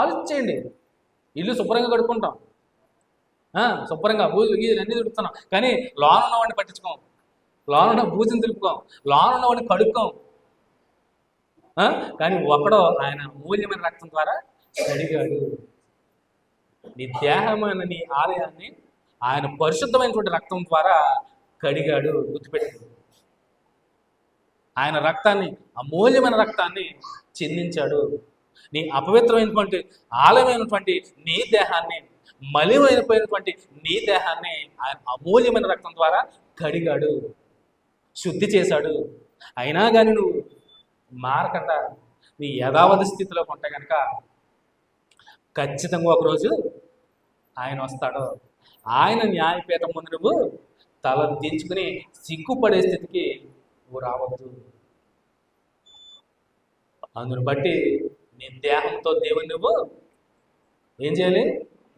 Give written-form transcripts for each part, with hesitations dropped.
ఆలోచించేయండి. ఇల్లు శుభ్రంగా కడుక్కుంటాం, శుభ్రంగా బూజులు గీజులు అన్నీ తుడుపుతున్నాం, కానీ లోన ఉన్నవాడిని పట్టించుకోం, లోన ఉన్న బూజుని తులుపుకోం, లోన ఉన్నవాడిని కడుక్కోం. కానీ ఒకడో ఆయన అమూల్యమైన రక్తం ద్వారా కడిగాడు. నీ దేహమైన నీ ఆలయాన్ని ఆయన పరిశుద్ధమైనటువంటి రక్తం ద్వారా కడిగాడు. గుర్తుపెట్టు, ఆయన రక్తాన్ని, అమూల్యమైన రక్తాన్ని చెందించాడు. నీ అపవిత్రమైనటువంటి ఆలయమైనటువంటి నీ దేహాన్ని, మలిమైపోయినటువంటి నీ దేహాన్ని ఆయన అమూల్యమైన రక్తం ద్వారా కడిగాడు, శుద్ధి చేశాడు. అయినా కానీ నువ్వు మారకుండా నీ యథావధి స్థితిలో ఉంటే కనుక ఖచ్చితంగా ఒకరోజు ఆయన వస్తాడు. ఆయన న్యాయపీఠం ముందు నువ్వు తల దించుకుని సిగ్గుపడే స్థితికి నువ్వు రావద్దు. అందును బట్టి నీ దేహంతో దేవుని నువ్వు ఏం చేయాలి?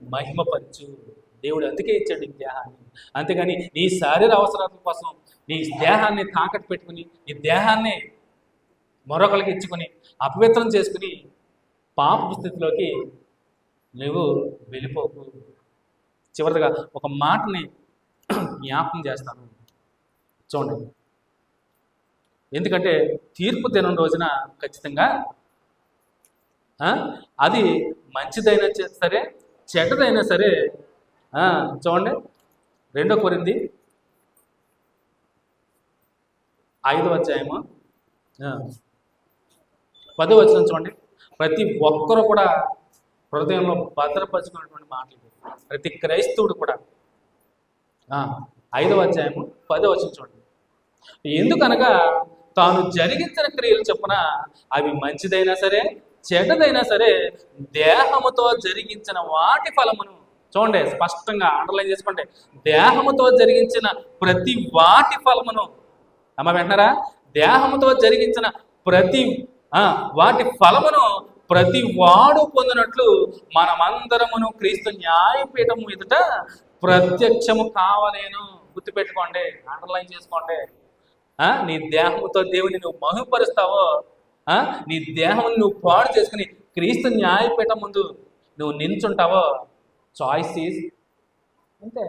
మహిమపరచు. దేవుడు అందుకే ఇచ్చాడు నీ దేహాన్ని. అంతేగాని నీ శారీర అవసరాల కోసం నీ దేహాన్ని తాకట్టు పెట్టుకుని, నీ దేహాన్ని మరొకరికి ఇచ్చుకొని అపవిత్రం చేసుకుని పాప స్థితిలోకి నువ్వు వెళ్ళిపోకు. చివరిగా ఒక మాటని జ్ఞాపకం చేస్తాను, చూడండి. ఎందుకంటే తీర్పు దినం రోజున ఖచ్చితంగా అది మంచిదైనా సరే చెడ్డదైనా సరే, చూడండి 2 కొరింథీ 5వ అధ్యాయము 10వ వచనం చూడండి. ప్రతి ఒక్కరు కూడా హృదయంలో భద్రపరుచుకున్నటువంటి మాటలు, ప్రతి క్రైస్తవుడు కూడా 5వ అధ్యాయము 10వ వచనం చూడండి. ఎందుకనగా తాను జరిగించిన క్రియలు చొప్పున అవి మంచిదైనా సరే చెడ్డదైనా సరే దేహముతో జరిగించిన వాటి ఫలమును, చూడండి స్పష్టంగా అండర్లైన్ చేసుకోండి, దేహముతో జరిగించిన ప్రతి వాటి ఫలమును, వెంటనారా, దేహముతో జరిగించిన ప్రతి వాటి ఫలమును ప్రతి వాడు పొందినట్లు మనమందరమును క్రీస్తు న్యాయపీఠము ఎదుట ప్రత్యక్షము కావలేను. గుర్తుపెట్టుకోండి, అండర్లైన్ చేసుకోండి. నీ దేహముతో దేవుని నువ్వు మహిమపరుస్తావో, నీ దేహం నువ్వు పాడు చేసుకుని క్రీస్తు న్యాయపీఠం ముందు నువ్వు నిల్చుంటావో, చాయిస్ ఈజ్ అంతే.